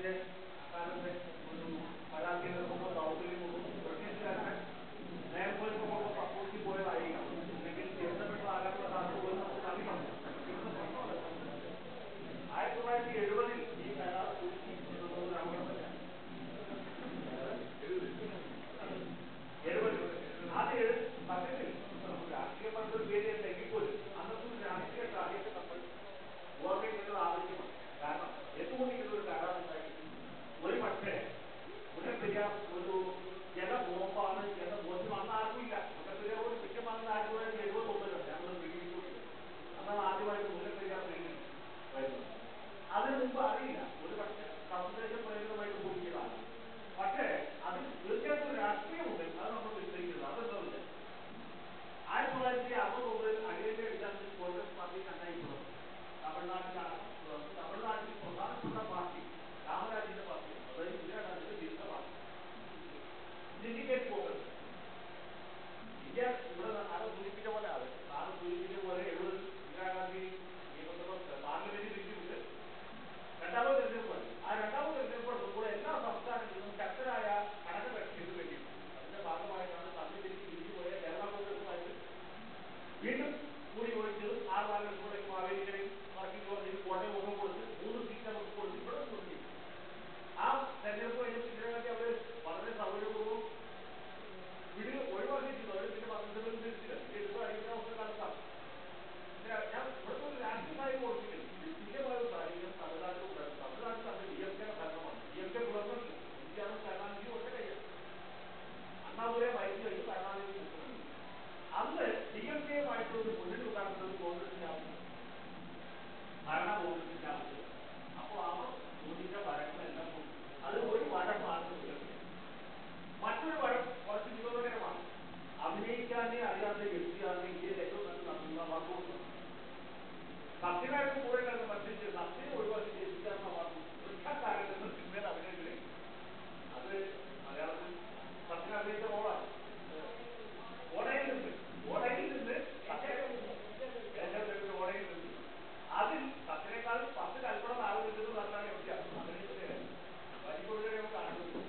അക്കാലത്തെ ഒരു കലാകേന്ദ്രമോ ദൗർബല്യമോ ബ്രിട്ടീഷുകാരുടെ നേർപ്പോ സപ്പോർട്ടി പോയതായിരിക്കാം. അല്ലെങ്കിൽ തിരുത്തപ്പെട്ട ആകാനുള്ള സാധ്യത പോലും നമുക്ക് അറിയാം. 1970 ഈ കരാർ പുതുക്കി എന്നുള്ളത് രാമകൃഷ്ണൻ തന്നെയാണ്. 70 ആദ്യ സത്യത്തിൽ രാഷ്ട്രീയപരമായ പേര് തെങ്ങിപ്പോലും അന്നത്തെ രാഷ്ട്രീയ സാഹചര്യം നമ്മൾ ഓർമ്മിക്കേണ്ടത് ആവശ്യമാണ്. കാരണം എന്തുകൊണ്ട് ഇതൊരു കരാർ ഉണ്ടായി? ഒരു പക്ഷേ മുല്ലപ്പെരിയാർ ഒരു ജലബോംബാണ് എന്ന ബോധ്യം അന്ന് ആർക്കുമില്ല. മുല്ലപ്പെരിയാറോട് കുറ്റമാണെന്ന് ആർക്കും 79 ഞങ്ങൾ വീട്ടിൽ അന്നാണ് ആദ്യമായിട്ട് മുല്ലപ്പെരിയാർ വീട്ടിൽ വരുന്നത്. അതിന് മുമ്പ് അറിയില്ല. ഒരു പക്ഷേ സന്ദേശ പ്രേരിതമായിട്ട് തോന്നിയതാണ്. പക്ഷേ അതിൽ തീർച്ചയായിട്ടും രാഷ്ട്രീയമുണ്ട്. അത് നമ്മൾ വിശ്വസിക്കുന്നത് അതെന്താ 1969 അഖിലേന്ത്യാ വിദ്യാർത്ഥി കോൺഗ്രസ് പാർട്ടി ഉണ്ടായിട്ടുള്ളത് തമിഴ്നാട്ടിലാണ്. തമിഴ്നാട്ടിൽ പ്രധാനപ്പെട്ട പാർട്ടി രാമരാജിന്റെ പാർട്ടി, അതായത് ഇന്ദിരാഗാന്ധിയുടെ വിരുദ്ധ പാർട്ടി സിൻഡിക്കേറ്റ് കോൺഗ്രസ്. ഇന്ത്യ ഇവിടെ ആരെ സൂചിപ്പിച്ച പോലെ 70 ഇന്ദിരാഗാന്ധി പാർലമെന്റിൽ ഇരിക്കുന്നത് രണ്ടാമത് തെരഞ്ഞെടുപ്പാണ്. ആ രണ്ടാമത് തെരഞ്ഞെടുപ്പ് കൂടെ എല്ലാ സംസ്ഥാനങ്ങളിലും ശക്തരായ ഘടകകക്ഷികൾക്ക് വേണ്ടിയിട്ട് അതിന്റെ ഭാഗമായിട്ടാണ് തമ്മിലേക്ക് തിരിച്ചുപോയ കേരള കോൺഗ്രസുമായിട്ട് വീണ്ടും കൂടി ഒഴിച്ചത് 6 വാരങ്ങളിലൂടെയും മാവേലിക്കരയും വർക്കിംഗ് കോട്ടയം ഒക്കെ കൊടുത്ത് 3 സീറ്റ് അവർക്ക് കൊടുത്ത് ഇവിടെ കൊടുത്തി. ആ തെരഞ്ഞെടുപ്പ് കഴിഞ്ഞപ്പോൾ ഇന്ദിരാഗാന്ധി അവർ വളരെ സൗകര്യപൂർവ്വം ഒഴിവാക്കിയിട്ടുണ്ട്. അവർ പിന്നെ 12 തിരിച്ചില്ല. എടുത്ത് അടിക്കുന്ന അവസ്ഥ കാലത്താണ് ഞാൻ ഇവിടുത്തെ ഒരു രാഷ്ട്രീയ കാര്യം ഓർമ്മിക്കുന്നു. തുല്യമായ ഒരു കാര്യം തമിഴ്നാട്ടിൽ ഉണ്ടായിരുന്നു. തമിഴ്നാട്ടിൽ അത് DMK-യുടെ ഭരണമാണ്. DMK ഗവൺമെന്റ് ഇന്ത്യയാണ് കരുണാനിധി ഒറ്റ കഴിയാണ്. അണ്ണാദുരെ മരിച്ചു കഴിഞ്ഞ് കരുണാനിധി മുഖ്യമന്ത്രി. അന്ന് DMK-യുമായിട്ട് ഒരു മുന്നണി ഉണ്ടാക്കുന്നത് കോൺഗ്രസിന്റെ ആവശ്യം, ഭരണ കോൺഗ്രസിന്റെ ആവശ്യം. അപ്പോൾ അവർ ചോദിച്ച വഴക്കമെല്ലാം അത് ഒരു വഴക്കാണ്. മറ്റൊരു വഴം കുറച്ച് വിനോദകരമാണ്. അഭിനയിക്കാനേ അറിയാത്ത വ്യക്തിയാണ് ഇന്ത്യയിൽ ഏറ്റവും നല്ല നടത്തുന്ന വർക്കൗട്ട്. സത്യനായിട്ട് കൂടെ കിടന്ന് മത്സരിച്ച് സത്യനെ ഒഴിവാക്കി ജയിപ്പിക്കാനുള്ള വാർത്ത വൃക്ഷക്കാരൻ സിനിമയിൽ അഭിനയിച്ചില്ലേ? അത് മലയാളത്തിൽ സത്യൻ അഭിനയിച്ച റോളാണ്. ഓടയിൽ നിന്ന് ഓടയിൽ നിന്ന് അതിൽ സത്യനേക്കാൾ 10 കൽപ്പന താഴെ നിൽക്കുന്നത് പറഞ്ഞാൽ വ്യത്യാസം. അഭിനയിച്ചത് വലിയ കാണുന്നത്.